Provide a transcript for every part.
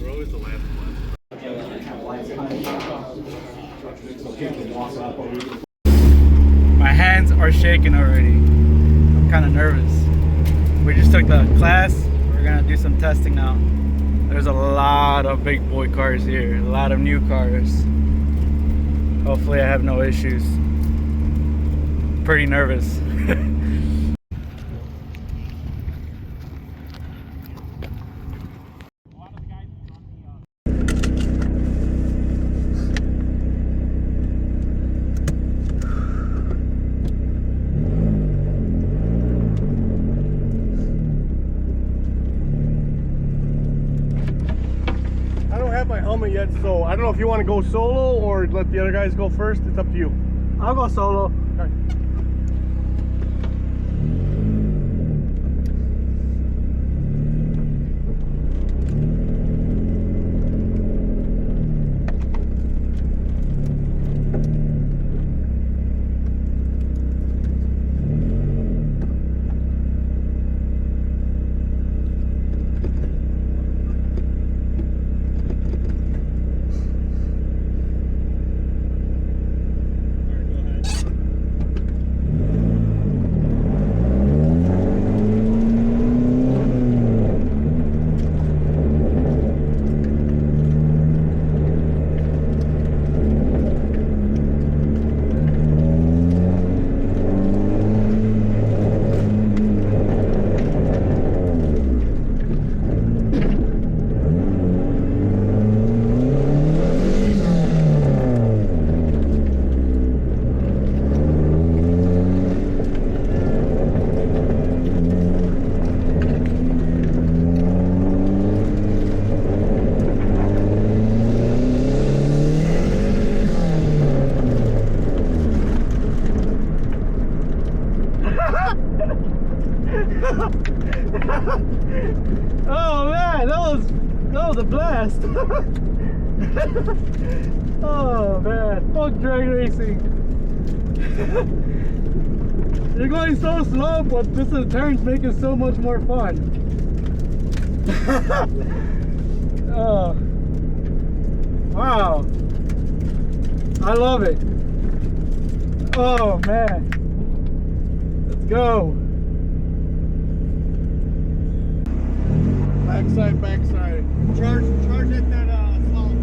We're always the last one. My hands are shaking already. I'm kind of nervous. We just took the class. We're gonna do some testing now. There's a lot of big boy cars here, a lot of new cars. Hopefully I have no issues. Pretty nervous. My helmet yet, so I don't know if you want to go solo or let the other guys go first. It's up to you. I'll go solo. Okay. Oh man, that was a blast. Oh man, fuck drag racing. You're going so slow, but twisting turns make it so much more fun. Oh, wow, I love it. Oh man, let's go. Backside. Charge at that slalom.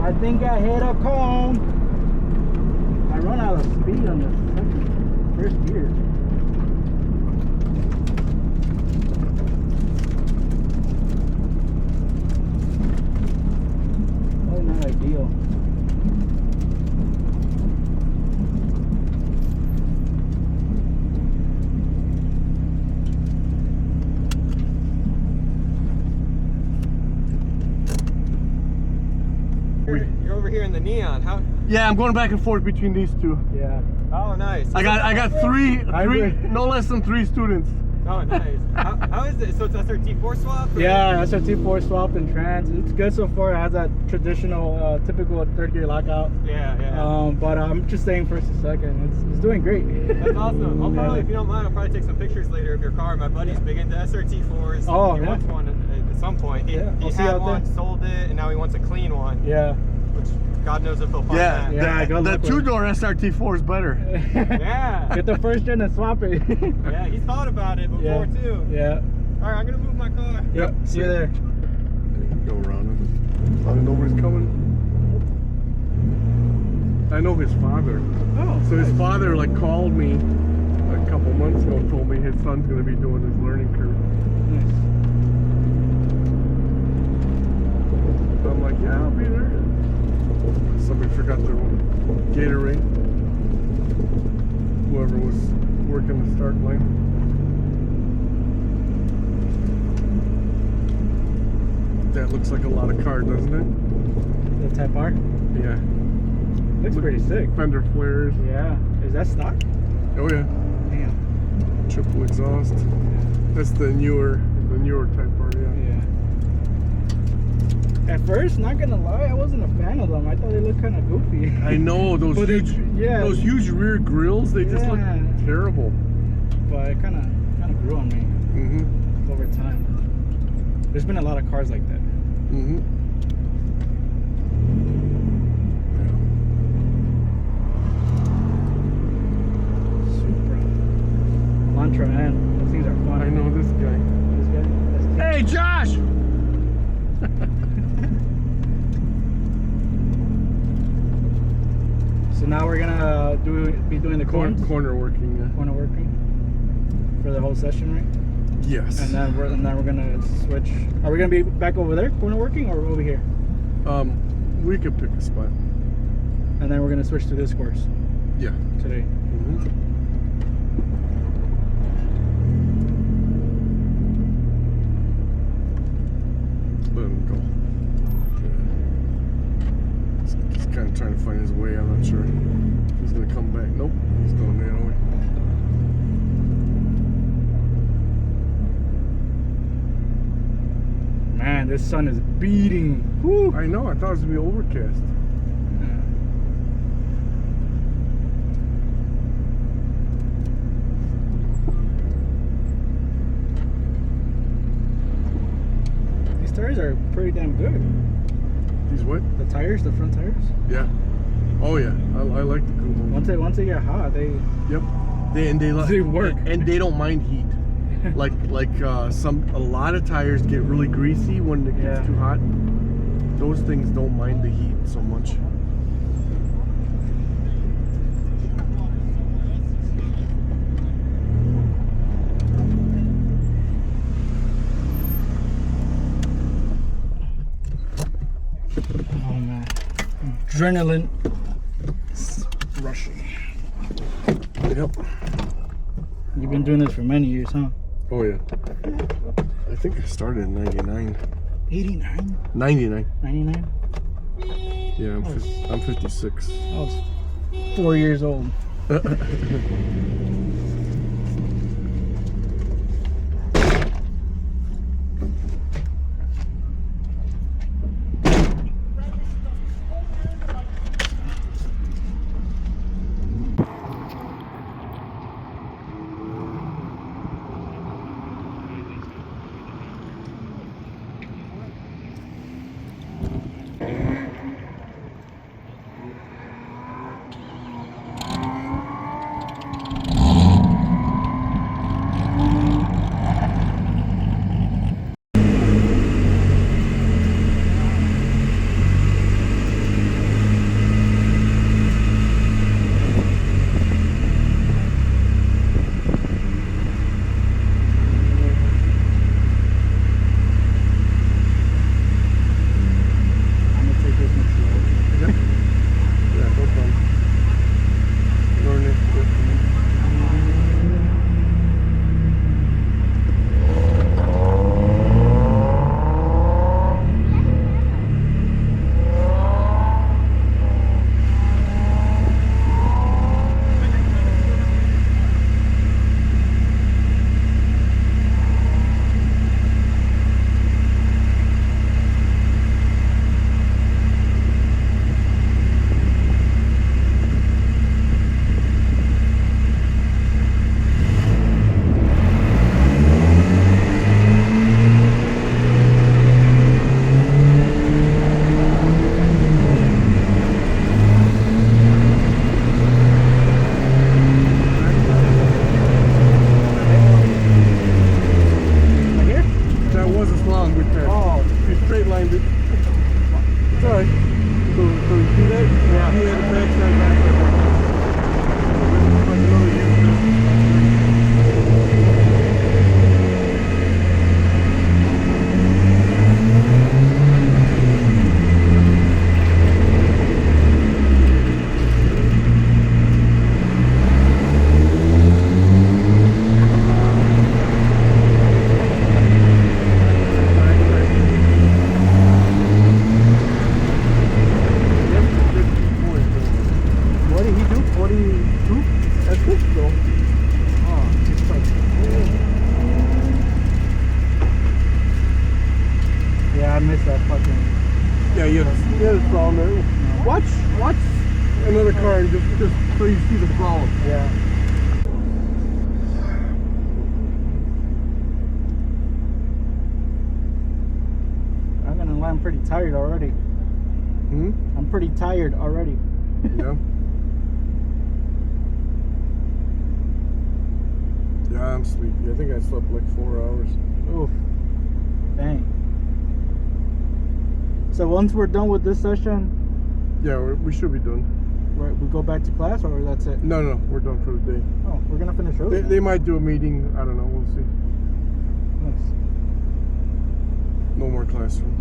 I think I hit a cone. I run out of speed on the first gear. Oh, not ideal. You're over here in the neon. How? Yeah, I'm going back and forth between these two. Yeah. Oh, nice. I got three, no less than 3 students. Oh, nice. How is it? So it's SRT4 swap? Or? Yeah, SRT4 swap and trans. It's good so far. It has that traditional, typical third gear lockout. Yeah. But I'm just staying first and second. It's doing great. That's awesome. I'll probably, if you don't mind, I'll probably take some pictures later of your car. My buddy's big into SRT4s. Oh, he yeah. wants one. And some point. He I'll see you had out one, there. sold it, and now he wants a clean one. Yeah. Which God knows if he'll find that. Yeah, good the luck with two-door SRT4 is better. Yeah. Get the first gen and swap it. Yeah, he's thought about it before too. Yeah. All right, I'm gonna move my car. Yep. See you there. Go around him. Nobody's coming. I know his father. Oh. So his father like called me a couple months ago and told me his son's gonna be doing his learning curve. Nice. I'm like, yeah, I'll be there. Somebody forgot their own Gatorade. Whoever was working the start line. That looks like a lot of car, doesn't it? The Type R? Yeah. Looks pretty sick. Fender flares. Yeah. Is that stock? Oh yeah. Damn. Triple exhaust. That's the newer Type R, yeah. At first, not gonna lie, I wasn't a fan of them. I thought they looked kind of goofy. I know those But huge, those huge rear grills. They just look terrible. But it kind of grew on me over time. There's been a lot of cars like that. Supra, Elantra, and those things are fun. I know this guy. This guy. Hey, Josh! So now we're gonna be doing the corner working, yeah. corner working for the whole session, right? Yes. And then we're gonna switch. Are we gonna be back over there, corner working, or over here? We could pick a spot. And then we're gonna switch to this course Yeah. today. Let him go. He's kind of trying to find his way. I'm not sure if he's gonna come back. Nope, he's going the other way. Man, this sun is beating. Woo. I know. I thought it was gonna be overcast. These tires are pretty damn good. These what? The tires, the front tires. Yeah. Oh yeah. I like the cool ones. Once they get hot, they Yep. They work. and they don't mind heat. like a lot of tires get really greasy when it gets too hot. Those things don't mind the heat so much. Oh man, adrenaline is rushing. Yep. You've been doing this for many years, huh? Oh yeah. I think I started in 99. 89? 99. 99? Yeah, I'm 56. I was 4 years old. fast. Oh. You straight lined it. It's alright. So you see that? Yeah. He had a backside, backside. Like another U-turn. What did he do? 42? I think so. Oh, it's like, yeah, I missed that fucking. Yeah, you had a problem there. Watch another car and just so you see the problem. Yeah. I'm gonna land pretty tired already. Hmm? I'm pretty tired already. Yeah. Yeah, I'm sleepy. I think I slept like 4 hours. Oof. Dang. So once we're done with this session, Yeah, we should be done. we go back to class, or that's it? No, we're done for the day. Oh, we're gonna finish early. They might do a meeting. I don't know. We'll see. Nice. No more classroom.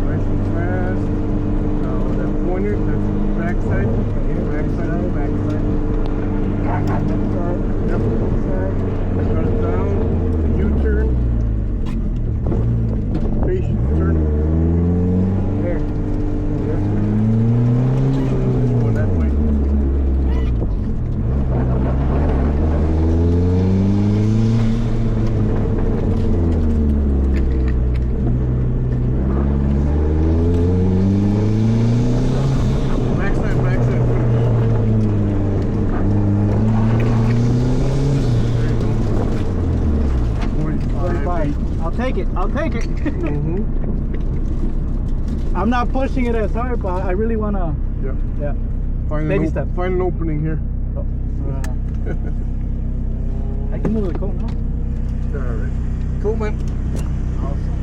Nice and fast. Now that pointer, that's backside. Backside, backside. Yep. Shut it down. U-turn. Patient turn. There. Going that way. Backside, backside. There you go. 45. I'll take it. I'll take it. Mm-hmm. I'm not pushing it as hard, but I really wanna. Yeah. Yeah. Find Baby step. Find an opening here. I can move the coat now. Alright. Cool, man. Awesome.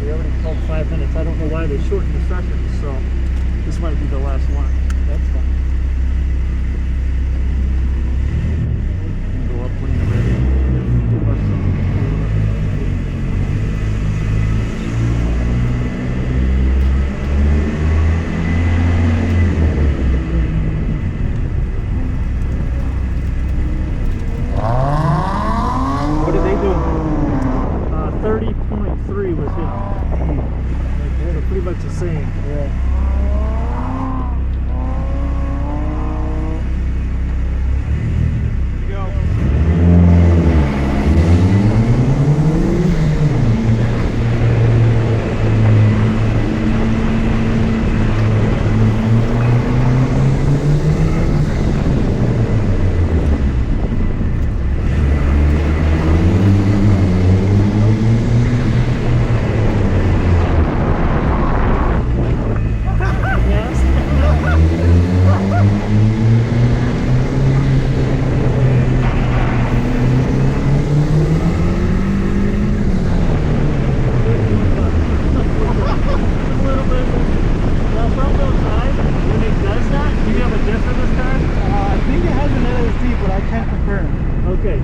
We already called 5 minutes. I don't know why they shortened the session, so this might be the last one. That's fine. You can go up when you're ready. What did they do? 30.3 was him. So pretty much the same. Yeah. You go. Okay.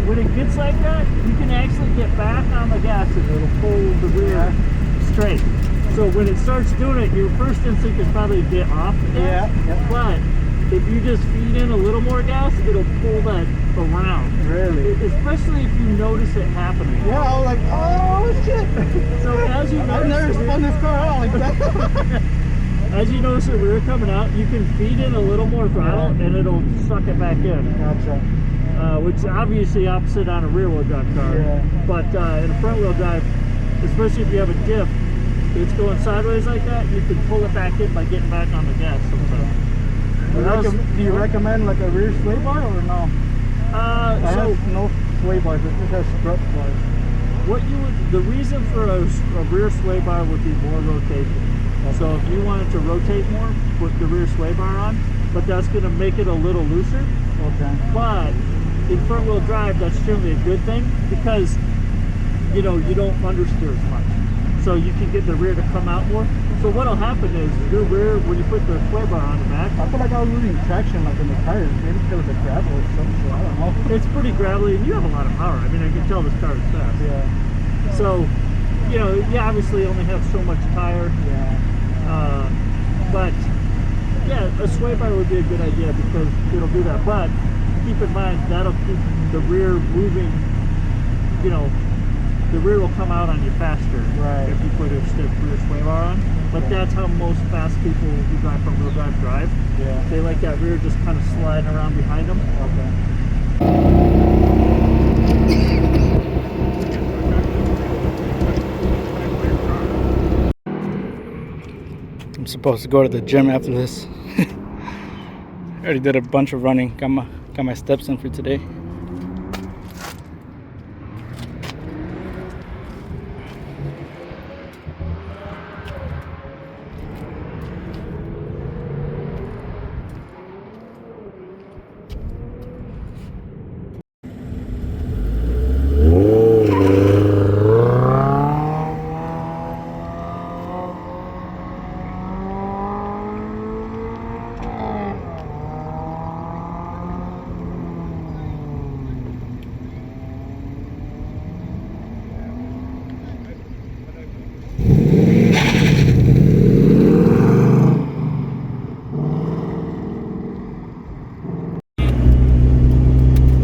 When it gets like that, you can actually get back on the gas and it'll pull the rear straight. So when it starts doing it, your first instinct is probably to get off the gas. Yeah. But if you just feed in a little more gas, it'll pull that around. Really? Especially if you notice it happening. Yeah, I was like, oh shit. So as you I've never notice spun this car out like that. as you notice the rear coming out, you can feed in a little more throttle and it'll suck it back in. Gotcha. Which is obviously opposite on a rear-wheel drive car. Yeah. But in a front-wheel drive, especially if you have a diff, if it's going sideways like that, you can pull it back in by getting back on the gas sometimes. Do you recommend like a rear sway bar or no? I have no sway bars, it just has strut bars. The reason for a rear sway bar would be more rotation. Okay. So if you wanted to rotate more, put the rear sway bar on, but that's going to make it a little looser. Okay. But in front wheel drive, that's generally a good thing because you don't understeer as much. So you can get the rear to come out more. So what'll happen is your rear, when you put the sway bar on the back, I feel like I was losing traction like in the tires. Maybe because of the gravel or something, so I don't know. it's pretty gravelly and you have a lot of power. I mean, I can tell this car is fast. Yeah. So, you obviously only have so much tire. Yeah. But yeah, a sway bar would be a good idea because it'll do that. But keep in mind, that'll keep the rear moving, the rear will come out on you faster if you put a stiff rear sway bar on. But that's how most fast people who drive front wheel drive. Yeah. They like that rear just kind of sliding around behind them. I'm supposed to go to the gym after this. I already did a bunch of running. Got my steps in for today.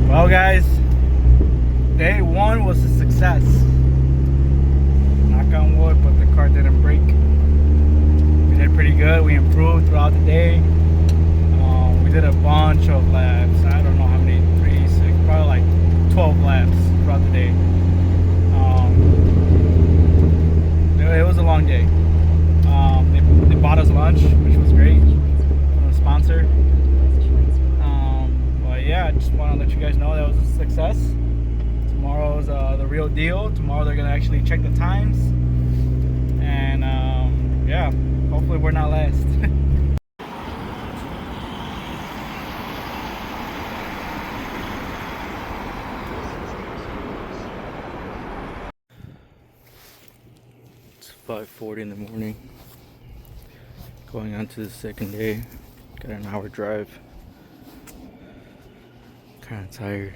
Well guys, day one was a success. Knock on wood, but the car didn't break. We did pretty good. We improved throughout the day. We did a bunch of laps. I don't know how many, 3, 6, probably like 12 laps throughout the day. It was a long day. They bought us lunch, which was great. From a sponsor. Yeah, I just want to let you guys know that was a success. Tomorrow's the real deal. Tomorrow they're gonna actually check the times, and yeah, hopefully we're not last. It's 5:40 in the morning. Going on to the second day. Got an hour drive. Kind of tired.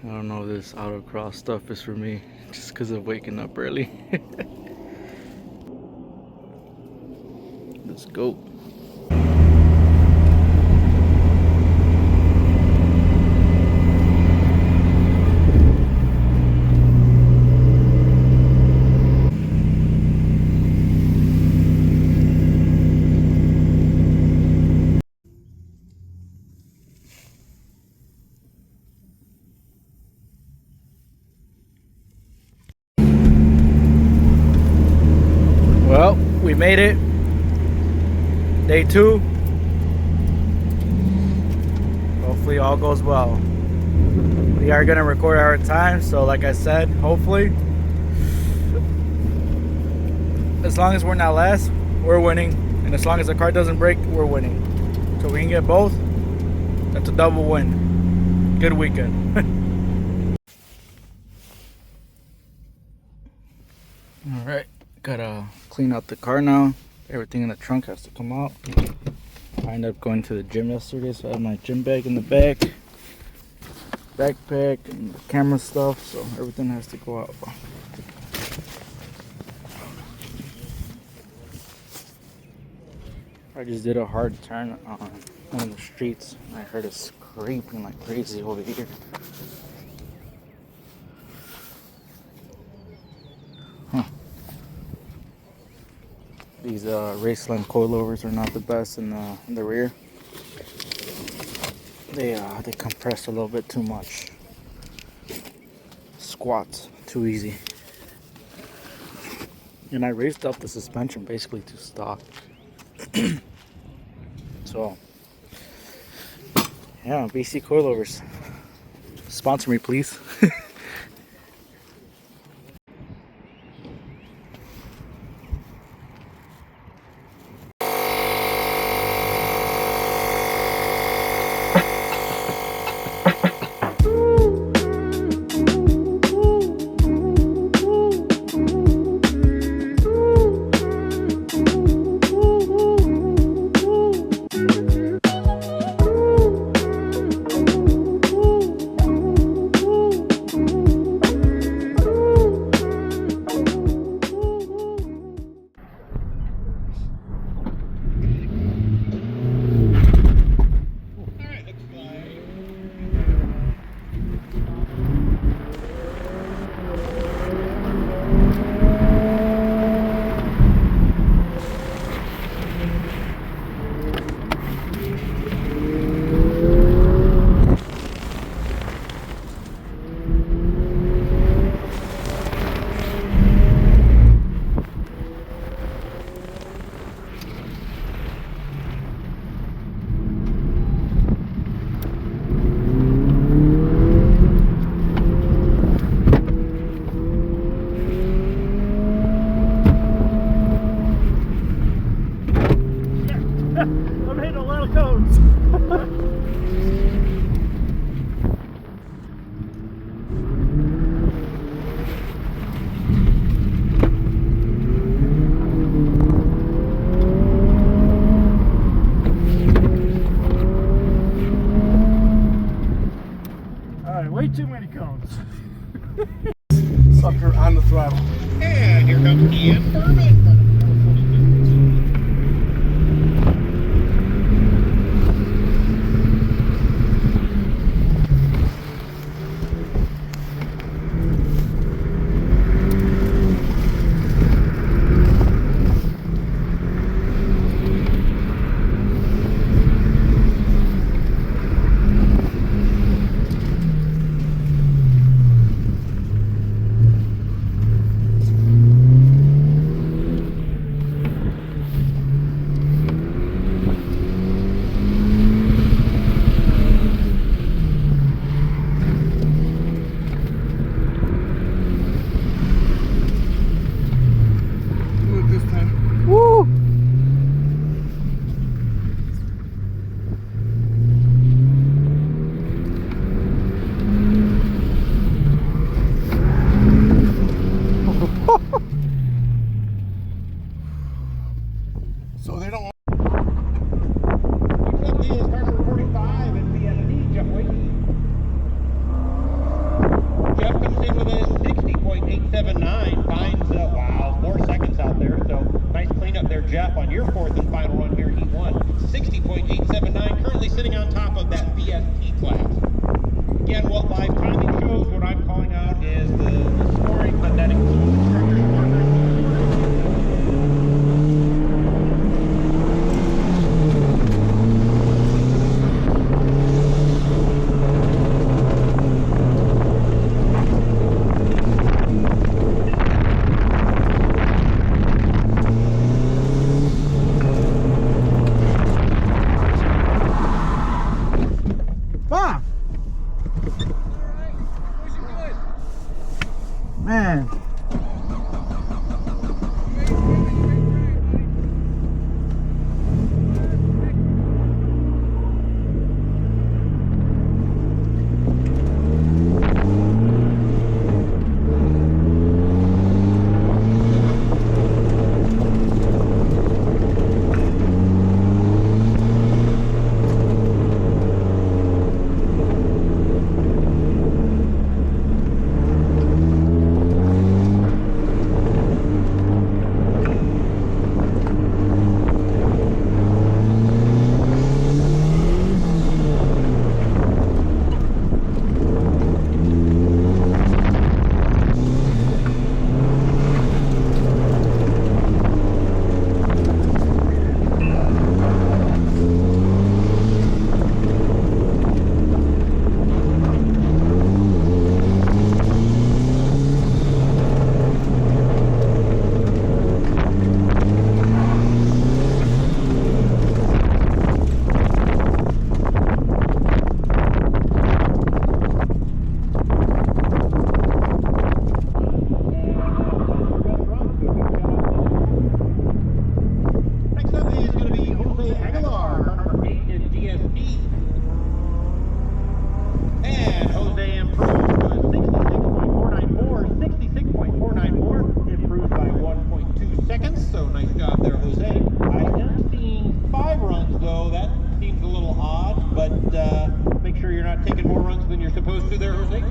I don't know if this autocross stuff is for me just because of waking up early. Let's go. Well, we made it. Day 2. Hopefully all goes well. We are gonna record our time, so like I said, hopefully, as long as we're not last, we're winning. And as long as the car doesn't break, we're winning. So we can get both. That's a double win. Good weekend. Alright. Gotta clean out the car now. Everything in the trunk has to come out. I ended up going to the gym yesterday, so I have my gym bag in the back, backpack, and the camera stuff, so everything has to go out. I just did a hard turn on one of the streets. I heard it scraping like crazy over here. These Raceland coilovers are not the best in the rear. They compress a little bit too much. Squats too easy. And I raised up the suspension basically to stock. So yeah, BC coilovers, sponsor me please. I'm hitting a lot of cones. Alright, way too many cones. Sucker on the throttle. And here comes Ian Furman. Do it this time. Woo! So they don't. Next up is car number 45 and BSD, Jeff Wakey. Jeff comes in with a 60.879, finds, wow, 4 seconds out there, so nice cleanup there, Jeff, on your fourth and final run here, heat 1. 60.879, currently sitting on top of that BST class. Again, what live timing shows, what I'm calling out is the scoring, but that includes instructors, partners. Fuck! Man, so that seems a little odd, but make sure you're not taking more runs than you're supposed to there, Jose.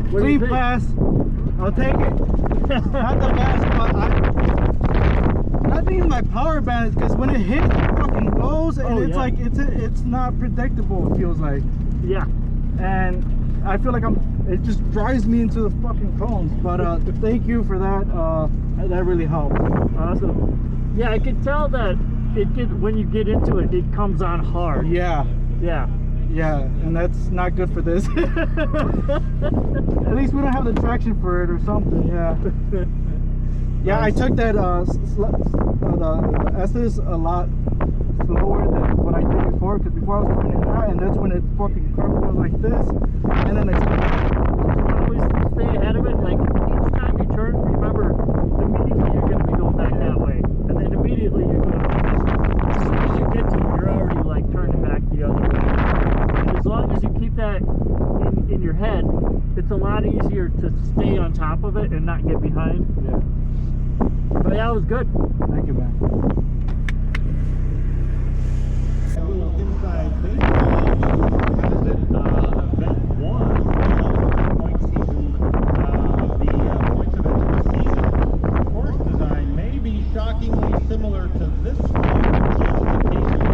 Clean pass. I'll take it. Not the best, but I think my power band is because when it hits, it fucking goes, and it's like it's not predictable. It feels like. Yeah. And I feel like it just drives me into the fucking cones. But thank you for that. That really helped. Awesome. Yeah, I could tell that when you get into it, it comes on hard. Yeah. Yeah. Yeah, and that's not good for this. At least we don't have the traction for it or something. Yeah. Yeah, I took that the S's a lot slower than what I did before, because before I was turning it out, and that's when it fucking goes like this, and then it's always stay ahead of it. Like each time you turn, remember immediately you're going to be going back that way, and then immediately you're going to. As soon as you get to it, you're already like turning back the other way. As long as you keep that in your head, it's a lot easier to stay on top of it and not get behind. Yeah. But yeah, it was good. Thank you, man. A little inside baseball has it event one point season of the points event of the season. Course design may be shockingly similar to this one, just in case you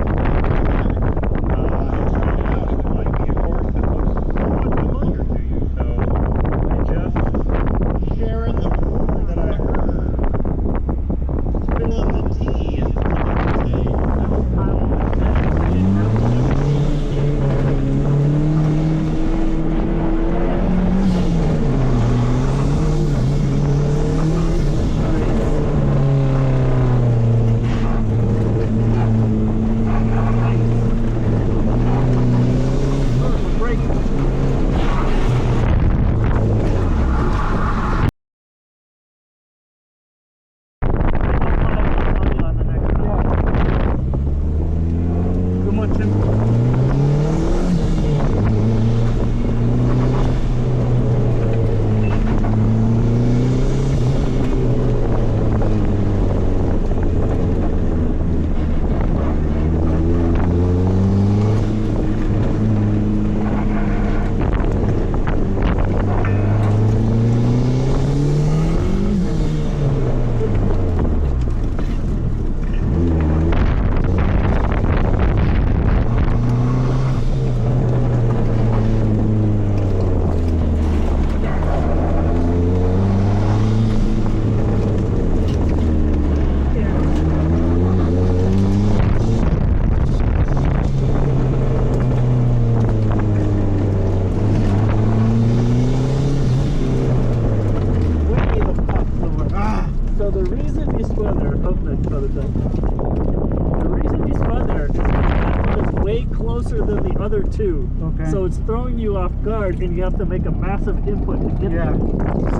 two. Okay. So it's throwing you off guard, and you have to make a massive input to get there.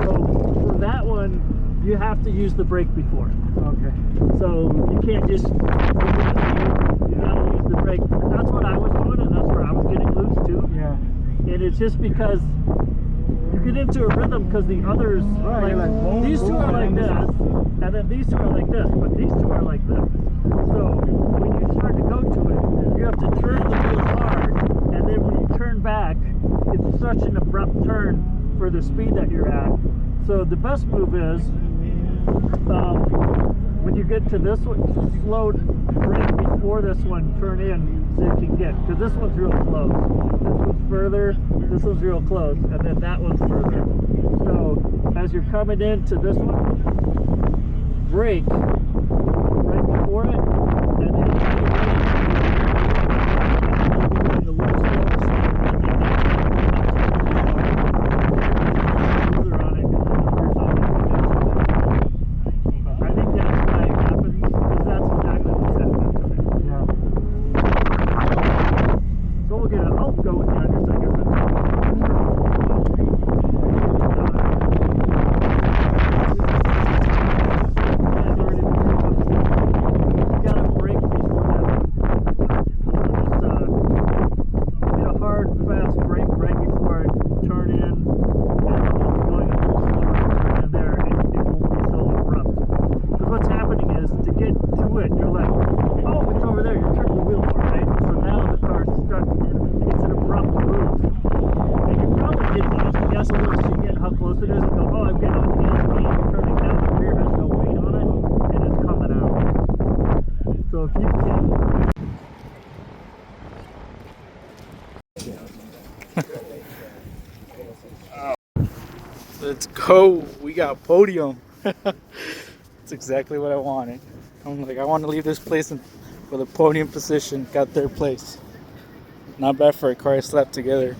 So for that one, you have to use the brake before. Okay. So you can't just you gotta use the brake. That's what I was doing, and that's where I was getting loose too. Yeah. And it's just because you get into a rhythm because the others, Right, like, like, boom, these two boom, are like and this, and then these two are like this, but these two are like this. So when you start to go to it, you have to turn the wheels hard, and then when you turn back, it's such an abrupt turn for the speed that you're at. So the best move is, when you get to this one, slow brake before this one, turn in so you can get, because this one's real close. This one's further, this one's real close, and then that one's further. So as you're coming into this one, brake right before it, and then the little slopes, further on it, I think that's why it happens, because that's exactly what's happening to me. Yeah. So we'll get it. I'll go with you on your second one. You gotta brake before that. Just get a hard, fast brake right before I turn in, and going a little slower in there, and it won't be so abrupt. Because what's happening is, to get to it, you're like, oh, it's over there, you're turning the wheel more, right? So now the car's stuck, it's an abrupt move. And you probably didn't use the gas a little so you get how close it is and go, oh, I'm getting on the gas speed, you're turning down, the rear has no weight on it, and it's coming out. So if you can... Let's go. We got podium. That's exactly what I wanted. I'm like, I want to leave this place with a podium position. Got third place. Not bad for a car I slapped together.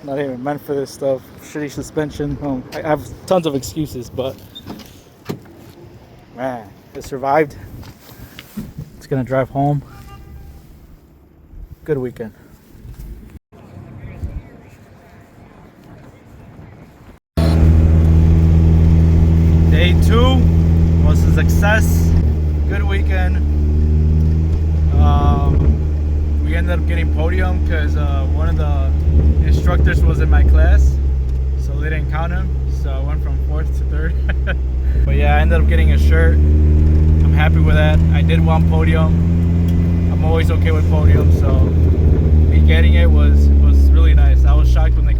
Not even meant for this stuff. Shitty suspension. I have tons of excuses, but man, it survived. It's gonna drive home. Good weekend. Day 2 was a success. Good weekend. We ended up getting podium because one of the instructors was in my class, so they didn't count him. So I went from 4th to 3rd. But yeah, I ended up getting a shirt. I'm happy with that. I did want podium. I'm always okay with podium, so me getting it was really nice. I was shocked when they